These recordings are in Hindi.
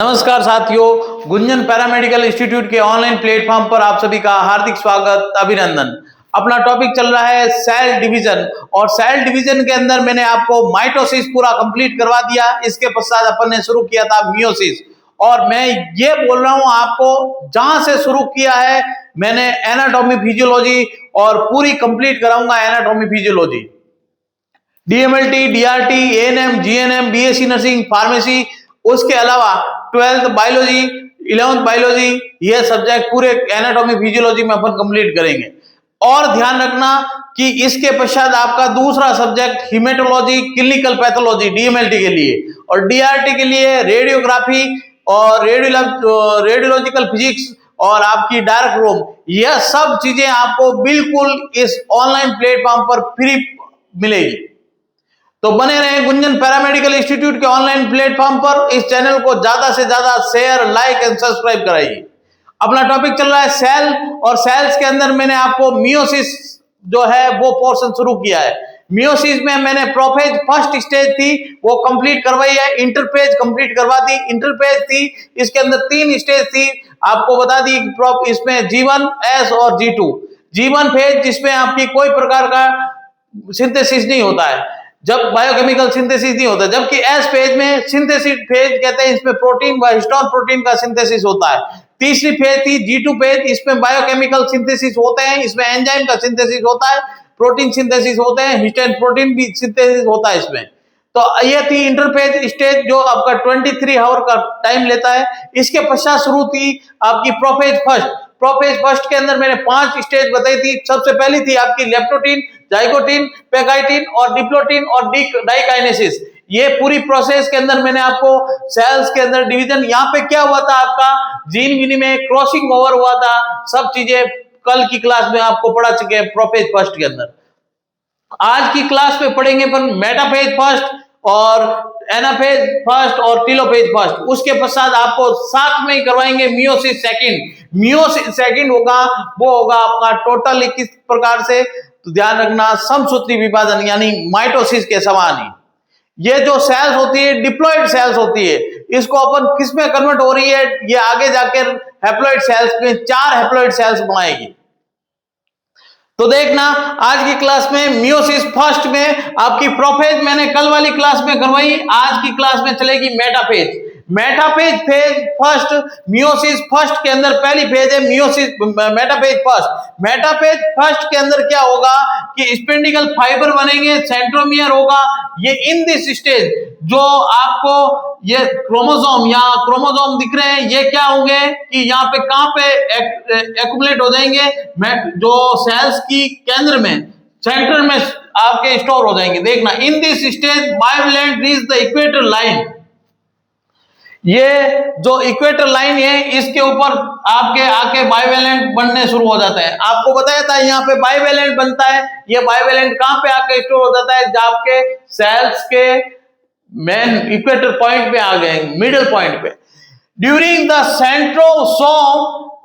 नमस्कार साथियों, गुंजन पैरामेडिकल इंस्टीट्यूट के ऑनलाइन प्लेटफॉर्म पर आप सभी का हार्दिक स्वागत, अभिनंदन। अपना टॉपिक चल रहा है सेल डिवीजन और सेल डिवीजन के अंदर मैंने आपको माइटोसिस पूरा कंप्लीट करवा दिया। इसके पश्चात अपन ने शुरू किया था मियोसिस और मैं ये बोल रहा हूं आपको जहां से शुरू किया है मैंने एनाटॉमी फिजियोलॉजी और पूरी कंप्लीट कराऊंगा anatomy physiology, DMLT, DRT, ANM, GNM, BSc nursing, pharmacy, उसके अलावा 12th बायोलॉजी, 11th बायोलॉजी, ये सब्जेक्ट पूरे एनाटॉमी फिजियोलॉजी में अपन कंप्लीट करेंगे। और ध्यान रखना कि इसके पश्चात आपका दूसरा subject haematology, clinical pathology DMLT के लिए, और डीआरटी के लिए रेडियोग्राफी और रेडियोलॉजिकल फिजिक्स और आपकी डार्क रूम, यह सब चीजें आपको बिल्कुल इस ऑनलाइन प्लेटफॉर्म पर फ्री मिलेगी। तो बने रहे गुंजन पैरामेडिकल इंस्टीट्यूट के ऑनलाइन प्लेटफॉर्म पर। इस चैनल को ज्यादा से ज्यादा शेयर, लाइक एंड सब्सक्राइब कराइए। अपना टॉपिक चल रहा है सेल, और सेल्स के अंदर मैंने आपको मियोसिस जो है वो पोर्शन शुरू किया है। मियोसिस में मैंने प्रोफेज फर्स्ट स्टेज थी वो कंप्लीट करवाई है, इंटरफेज कंप्लीट करवा दी। इंटरफेज थी, इसके अंदर 3 स्टेज थी, आपको बता दी। इसमें G1, S और G2। G1 फेज जिसमें आपकी कोई प्रकार का सिंथेसिस नहीं होता है, जब बायोकेमिकल सिंथेसिस नहीं होता, जबकि एस फेज में सिंथेसिस फेज कहते हैं, इसमें प्रोटीन व हिस्टोन प्रोटीन का सिंथेसिस होता है। तीसरी फेज थी G2 फेज, इसमें बायोकेमिकल सिंथेसिस होते हैं, इसमें एंजाइम का सिंथेसिस होता है, प्रोटीन सिंथेसिस होते हैं, हिस्टोन प्रोटीन भी सिंथेसिस होता है इसमें। तो ये थी इंटरफेज स्टेज जो आपका 23 आवर का टाइम लेता है। इसके पश्चात शुरू थी आपकी प्रोफेज फर्स्ट। प्रोफेज फर्स्ट के अंदर मैंने 5 स्टेज बताई थी। सबसे पहली थी आपकी लेप्टोटीन, जाइगोटीन, पेगाइटिन और डिप्लोटीन और डाइकाइनेसिस। ये पूरी प्रोसेस के अंदर मैंने आपको सेल्स के अंदर डिवीजन, यहाँ पे क्या हुआ था, आपका जीन विनिमय, क्रॉसिंग ओवर हुआ था, सब चीजें कल की क्लास में आपको पढ़ा चुके हैं प्रोफेज फर्स्ट के अंदर। आज की क्लास में पढ़ेंगे अपन मेटाफेज फर्स्ट और एनाफेज फर्स्ट और टीलोफेज फर्स्ट। उसके पश्चात आपको साथ में ही करवाएंगे मियोसिस सेकंड। मियोसिस सेकंड होगा वो होगा आपका टोटल 21 प्रकार से, तो ध्यान रखना समसूत्री विभाजन यानी माइटोसिस के समान ही। ये जो सेल्स होती है डिप्लॉइड सेल्स होती है, इसको अपन किस में कन्वर्ट हो रही है, ये आगे जाकर हैप्लॉइड सेल्स में 4 हैप्लॉइड सेल्स बनाएगी। तो देखना आज की क्लास में मियोसिस फर्स्ट में आपकी प्रोफेज मैंने कल वाली क्लास में करवाई, आज की क्लास में चलेगी metaphase. Metaphase phase first, meiosis first के अंदर पहली फेज है meiosis metaphase first. Metaphase first के अंदर क्या होगा कि स्पेंडिकल फाइबर बनेंगे, सेंट्रोमियर होगा। ये इन दिस स्टेज जो आपको ये क्रोमोसोम या क्रोमोसोम दिख रहे हैं, ये क्या होंगे कि यहाँ पे कहां पे एक्युमुलेट हो जाएंगे, जो सेल्स की केंद्र में, सेंटर में आपके स्टोर हो जाएंगे। देखना in this stage bivalent reach the equator line. ये जो इक्वेटर लाइन है इसके ऊपर आपके आके बायोवेलेंट बनने शुरू हो जाता है। आपको बताया था यहाँ पे बायोवेलेंट बनता है। ये बायोवेलेंट कहां पे आके स्टोर हो जाता है, जब आपके सेल्स के मेन इक्वेटर पॉइंट पे आ गए, मिडिल पॉइंट पे। During the centrosome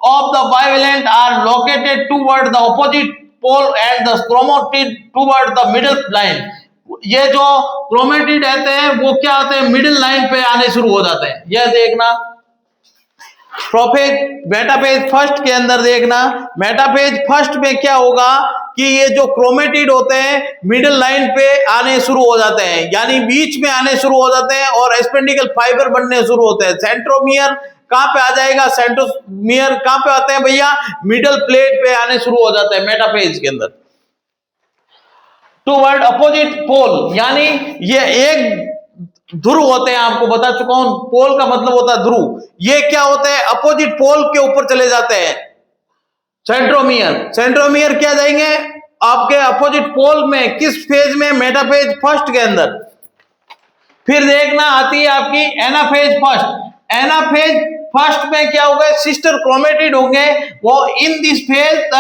of the bivalent are located toward the opposite pole and the chromatid toward the middle line. ये जो क्रोमेटिड रहते हैं वो क्या होते हैं, मिडिल लाइन पे आने शुरू हो जाते हैं। यह देखना प्रोफेज मेटाफेज फर्स्ट के अंदर, देखना मेटाफेज फर्स्ट में क्या होगा कि ये जो क्रोमेटिड होते हैं मिडिल लाइन पे आने शुरू हो जाते हैं, यानी बीच में आने शुरू हो जाते हैं और स्पेंडिकल फाइबर बनने शुरू होते हैं। सेंट्रोमियर कहां पे आ जाएगा, सेंट्रोमियर कहां पे आते हैं भैया, मिडिल प्लेट पे आने शुरू हो जाता है मेटाफेज के अंदर। टुवर्ड अपोजिट पोल, यानी ये एक ध्रुव होते हैं, आपको बता चुका हूं, पोल का मतलब होता है ध्रुव। ये क्या होते हैं, अपोजिट पोल के ऊपर चले जाते हैं सेंट्रोमियर। सेंट्रोमियर क्या जाएंगे आपके अपोजिट पोल में, किस फेज में, मेटाफेज फर्स्ट के अंदर। फिर देखना आती है आपकी एनाफेज फर्स्ट। एनाफेज फर्स्ट में क्या होगा, सिस्टर क्रोमेटिड होंगे, वो in this phase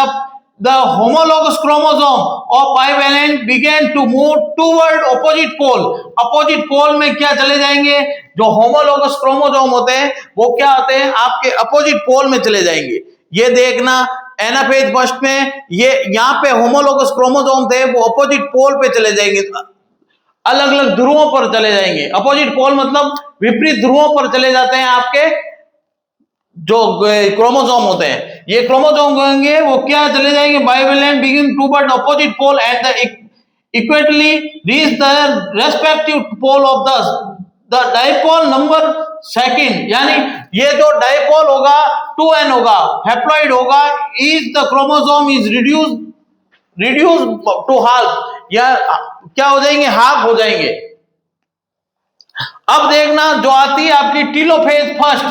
the homologous chromosome of bivalent began to move toward opposite pole। opposite pole में क्या चले जाएंगे, जो homologous chromosome होते हैं वो क्या होते हैं, आपके opposite pole में चले जाएंगे। ये देखना एनाफेज फर्स्ट में ये यहाँ पे homologous chromosome थे वो opposite pole पे चले जाएंगे। अलग अलग ध्रुवों पर चले जाएंगे। अपोजिट पोल मतलब विपरीत ध्रुवों पर चले जाते हैं आपके जो क्रोमोसोम होते हैं। ये क्रोमोसोम होंगे वो क्या चले जाएंगे, bivalent begin to but opposite pole and the equally reach the respective pole of the dipole number second, यानी ये जो डाइपोल होगा 2n होगा, हैप्लॉइड होगा, is the chromosome is reduce to half, या क्या हो जाएंगे, हाफ हो जाएंगे। अब देखना जो आती है आपकी telophase first,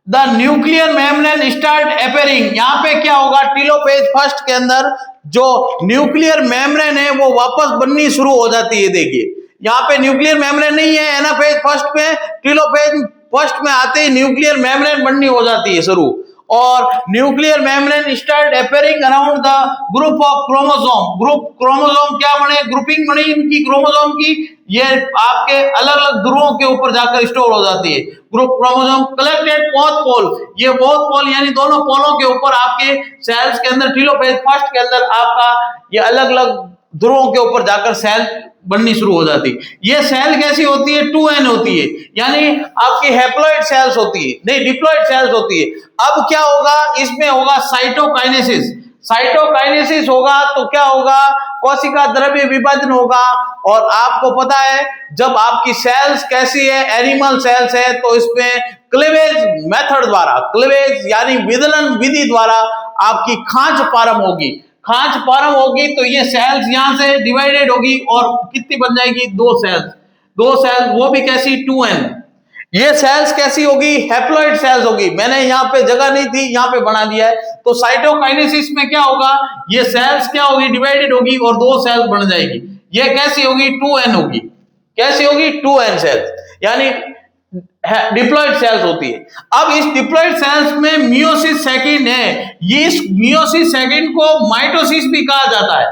the nuclear membrane start appearing. यहां पे क्या होगा, टीलोफेज फर्स्ट के अंदर जो न्यूक्लियर मेम्ब्रेन है वो वापस बननी शुरू हो जाती है। देखिए यहाँ पे न्यूक्लियर मेम्ब्रेन नहीं है, एनाफेज फर्स्ट में, टीलोफेज फर्स्ट में आते ही न्यूक्लियर मेम्ब्रेन बननी हो जाती है शुरू, और nuclear membrane start appearing around the group of chromosome. Group chromosome क्या बने, ग्रुपिंग बनी इनकी क्रोमोसोम की, ये आपके अलग अलग ध्रुवों के ऊपर जाकर स्टोर हो जाती है। ग्रुप क्रोमोसोम कलेक्टेड बोथ पोल, ये बोथ पोल यानी दोनों पोलों के ऊपर आपके सेल्स के अंदर, टीलोफेज फर्स्ट के अंदर आपका ये अलग अलग ध्रुवों के ऊपर जाकर सेल बननी शुरू हो जाती। ये सेल कैसी होती है, 2n होती है, यानी आपकी हैप्लॉइड सेल्स होती है, नहीं डिप्लॉइड सेल्स होती है। अब क्या होगा, इसमें होगा साइटोकाइनेसिस। साइटोकाइनेसिस होगा तो क्या होगा, कोशिका द्रव्य विभाजन होगा। और आपको पता है जब आपकी सेल्स कैसी है, एनिमल सेल्स है, तो इसमें क्लीवेज मेथड द्वारा, क्लीवेज यानी विदलन विधि द्वारा आपकी खांच प्रारंभ होगी। खांच प्रारंभ होगी तो ये सेल्स यहां से डिवाइडेड होगी और कितनी बन जाएगी, दो सेल्स, वो भी कैसी, 2n। ये सेल्स कैसी होगी, हैप्लॉइड सेल्स होगी। मैंने यहाँ पे जगह नहीं थी, यहाँ पे बना दिया है। तो साइटोकाइनेसिस में क्या होगा, ये सेल्स क्या होगी, डिवाइडेड होगी और दो सेल्स बन जाएगी। ये कैसी होगी, 2n होगी। कैसी होगी, 2n सेल्स, यानी डिप्लॉइड सेल्स होती है। अब इस डिप्लॉइड सेल्स में मियोसिस सेकंड है, ये इस मियोसिस सेकंड को माइटोसिस भी कहा जाता है।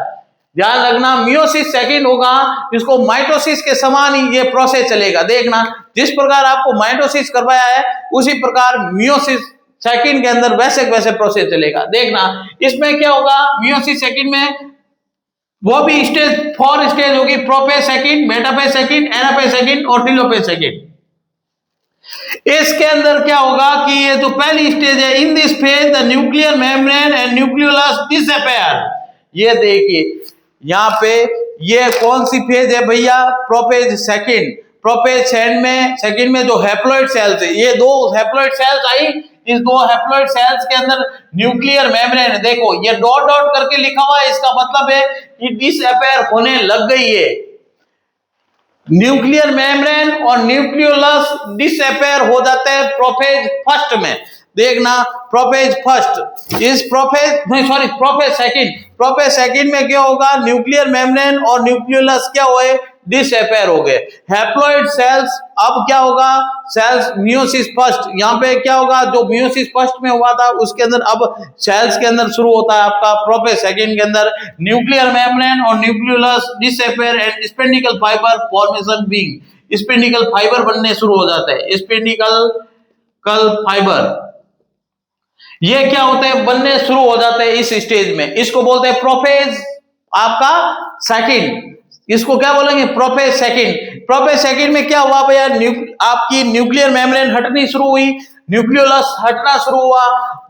ध्यान रखना, मियोसिस सेकंड होगा, इसको माइटोसिस के समान ही ये प्रोसेस चलेगा। देखना जिस प्रकार आपको माइटोसिस करवाया है उसी प्रकार मियोसिस सेकंड के अंदर वैसे वैसे प्रोसेस चलेगा। देखना इसमें क्या होगा, मियोसिस सेकंड में वो भी स्टेज 4 स्टेज होगी, prophase second, metaphase second, anaphase second और टेलोफेज सेकंड। इसके अंदर क्या होगा कि ये जो पहली स्टेज है, in this phase the nuclear membrane and nucleolus disappear. ये देखिए यहाँ पे ये कौन सी फेज है भैया, प्रोफेज सेकंड। प्रोफेज सेकंड में जो हैप्लॉइड सेल्स है, ये दो हैप्लॉइड सेल्स आई, इस दो हैप्लॉइड सेल्स के अंदर न्यूक्लियर मेम्ब्रेन, देखो ये डॉट डॉट करके लिखा हुआ है, इसका मतलब है कि डिसअपेयर होने लग गई है। न्यूक्लियर मेम्ब्रेन और न्यूक्लियोलस डिसअपेयर हो जाते हैं प्रोफेज फर्स्ट में। देखना प्रोफेज फर्स्ट, इस प्रोफेज सेकंड में क्या होगा, न्यूक्लियर मेम्ब्रेन और न्यूक्लियोलस क्या हुए, डिसअपेयर हो गए। हैप्लॉइड सेल्स, अब क्या होगा, सेल्स मियोसिस फर्स्ट, यहाँ पे क्या होगा, जो मियोसिस फर्स्ट में हुआ था उसके अंदर अब सेल्स के अंदर शुरू होता है आपका प्रोफेज सेकंड के अंदर न्यूक्लियर मेम्ब्रेन और nucleolus disappear and spindle fibre formation being. Spindle fibre बनने शुरू हो जाते हैं। स्पेंडिकल फाइबर ये क्या होते हैं, बनने शुरू हो जाते हैं इस स्टेज में। इसको बोलते हैं प्रोफेज आपका सेकंड। इसको क्या बोलेंगे, प्रोफेज सेकंड। प्रोफेज सेकंड में क्या हुआ भैया, आपकी न्यूक्लियर मेम्ब्रेन हटनी शुरू हुई, न्यूक्लियोलस हटना शुरू हुआ,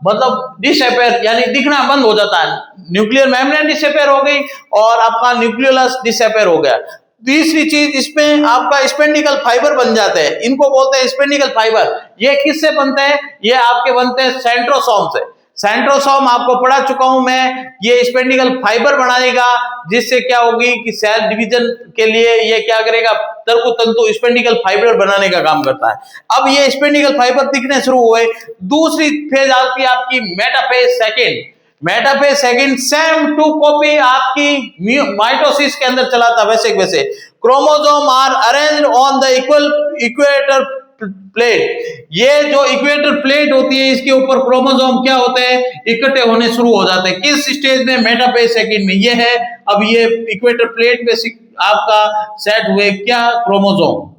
मतलब डिसअपेयर यानी दिखना बंद हो जाता है। न्यूक्लियर मेम्ब्रेन डिसअपेयर हो गई और आपका न्यूक्लियोलस डिसअपेयर हो गया। तीसरी चीज, इसमें आपका स्पेंडिकल फाइबर बन जाते हैं, इनको बोलते हैं स्पेंडिकल फाइबर। ये किससे बनते हैं, ये आपके बनते हैं सेंट्रोसोम से। सेंट्रोसोम आपको पढ़ा चुका हूं मैं, ये स्पेंडिकल फाइबर बनाएगा, जिससे क्या होगी कि सेल डिवीजन के लिए ये क्या करेगा, तंतु स्पेंडिकल फाइबर बनाने का काम करता है। अब ये स्पेंडिकल फाइबर दिखने शुरू हुए। दूसरी फेज आती है आपकी metaphase second. Metaphase second same to copy आपकी माइटोसिस के अंदर चला था वैसे वैसे। Chromosome are arranged on the equator plate. ये जो इक्वेटर प्लेट होती है इसके ऊपर क्रोमोसोम क्या होते हैं, इकट्ठे होने शुरू हो जाते हैं। किस स्टेज में, मेटाफेज सेकंड में। ये है अब ये इक्वेटर प्लेट पे आपका सेट हुए क्या, क्रोमोसोम।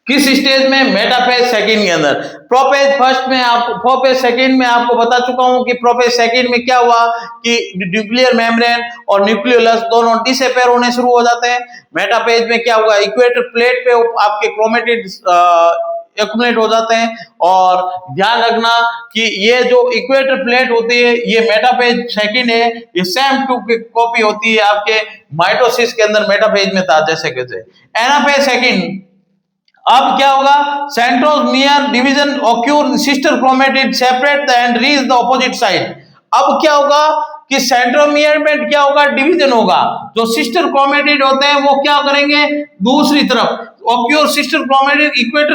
किस स्टेज में? मेटाफेज सेकंड के अंदर। प्रोफेज फर्स्ट में आपको, प्रोफेज सेकंड में आपको बता चुका हूं कि प्रोफेज सेकंड में क्या हुआ कि न्यूक्लियर मेम्ब्रेन और न्यूक्लियोलस दोनों डिसअपीयर होने शुरू हो जाते हैं। मेटाफेज में क्या हुआ? इक्वेटर प्लेट पे आपके क्रोमेटिड एक्युमुलेट हो जाते हैं। और ध्यान रखना कि ये जो इक्वेटर प्लेट होती है ये मेटाफेज सेकंड है, ये सेम टू कॉपी होती है आपके माइटोसिस के अंदर मेटाफेज में था जैसे कैसे। एनाफेज सेकंड, अब क्या होगा? Centromere division occur, sister chromatid separate and reach the opposite side. अब क्या होगा कि सेंट्रोमियर में क्या होगा? डिवीजन होगा। जो सिस्टर क्रोमेटिड होते हैं वो क्या करेंगे? दूसरी तरफ ऑक्यूर सिस्टर क्रोमेटिड इक्वेट,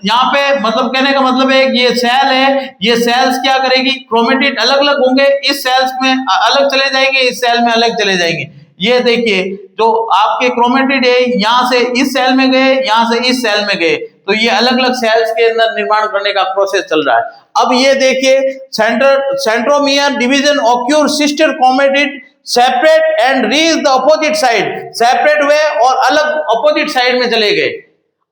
यहाँ पे मतलब कहने का मतलब है कि ये सेल है, ये सेल्स क्या करेगी? क्रोमेटिड अलग अलग होंगे, इस सेल्स में अलग चले जाएंगे, इस सेल में अलग चले जाएंगे। ये देखिए जो आपके क्रोमेटिड है यहां से इस सेल में गए, यहां से इस सेल में गए, तो ये अलग अलग सेल्स के अंदर निर्माण करने का प्रोसेस चल रहा है। अब ये देखिए centromere division occur sister chromatid separate and reach the opposite side, separate हुए और अलग अपोजिट साइड में चले गए।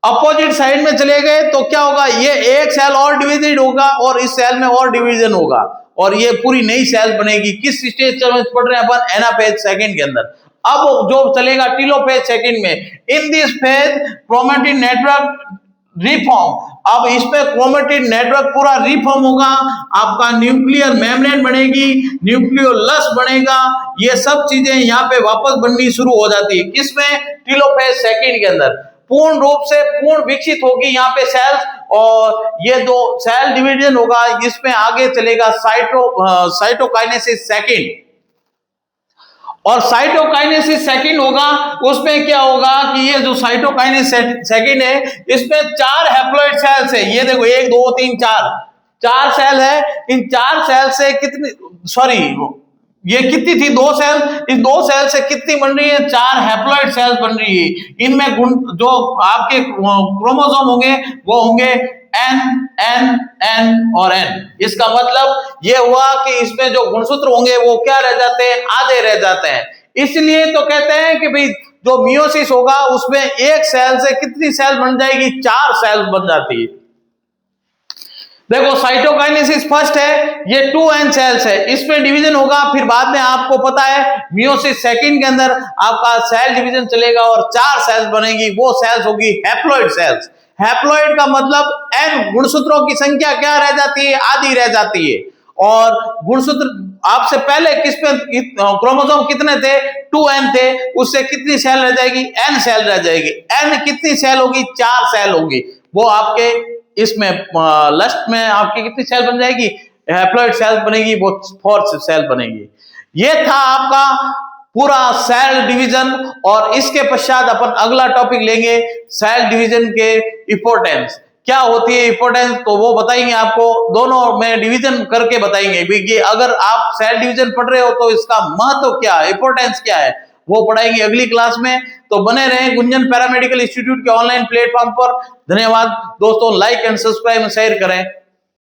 अपोजिट साइड में चले गए तो क्या होगा? ये एक सेल और डिविजन होगा और इस सेल में और डिवीजन होगा और ये पूरी नई सेल बनेगी। किस स्टेज में पढ़ रहे हैं अपन? एनाफेज सेकंड के अंदर। अब जो चलेगा टीलोफेज सेकंड में, in this phase chromatin network reform. अब इस पे क्रोमेटिन नेटवर्क पूरा रिफॉर्म होगा, आपका न्यूक्लियर मेम्ब्रेन बनेगी, न्यूक्लियोलस बनेगा, ये सब चीजें यहाँ पे वापस बननी शुरू हो जाती है। किसमें? टीलोफेज सेकंड के अंदर पूर्ण रूप से पूर्ण विकसित होगी यहाँ पे सेल्स। और ये जो सेल डिवीजन होगा इसमें आगे चलेगा साइटोकाइनेसिस सेकंड। और साइटोकाइनेसिस सेकंड होगा, उसमें क्या होगा कि ये जो साइटोकाइनेसिस सेकंड है इसमें 4 हैप्लॉइड सेल्स है। ये देखो 1 2 3 4 सेल है। इन 4 सेल से कितनी, सॉरी ये कितनी थी? 2 सेल। इस 2 सेल से कितनी बन रही है? 4 हैप्लॉइड सेल्स बन रही है। इनमें गुण जो आपके क्रोमोसोम होंगे वो होंगे N N N और N। इसका मतलब ये हुआ कि इसमें जो गुणसूत्र होंगे वो क्या रह जाते हैं? आधे रह जाते हैं। इसलिए तो कहते हैं कि भाई जो मियोसिस होगा उसमें एक सेल से कितनी सेल बन जाएगी? 4 सेल बन जाती है। देखो साइटोकाइनेसिस फर्स्ट है, ये 2n सेल्स है, इसमें डिवीजन होगा। फिर बाद में आपको पता है मियोसिस सेकंड के अंदर आपका सेल डिवीजन चलेगा और 4 सेल्स बनेगी। वो सेल्स होगी हैप्लॉइड सेल्स। हैप्लॉइड का मतलब n गुणसूत्रों की संख्या क्या रह जाती है? आधी रह जाती है। और गुणसूत्र आपसे पहले किस पे क्रोमोसोम कितने थे? 2n थे, उससे कितनी सेल रह जाएगी? n सेल रह जाएगी। n कितनी सेल होगी? 4 सेल होगी। वो आपके इसमें लस्ट में आपकी कितनी सेल बन जाएगी? हैप्लॉइड सेल बनेगी, वो 4 सेल बनेगी। ये था आपका पूरा सेल डिवीजन। और इसके पश्चात अपन अगला टॉपिक लेंगे सेल डिवीजन के इंपॉर्टेंस। क्या होती है इंपॉर्टेंस, तो वो बताएंगे आपको, दोनों में डिवीजन करके बताएंगे कि अगर आप सेल डिवीजन पढ़ रहे हो तो इसका महत्व क्या है, इंपॉर्टेंस क्या है, वो पढ़ाएंगे अगली क्लास में। तो बने रहें गुंजन पैरामेडिकल इंस्टीट्यूट के ऑनलाइन प्लेटफॉर्म पर। धन्यवाद दोस्तों, like and subscribe and share करें।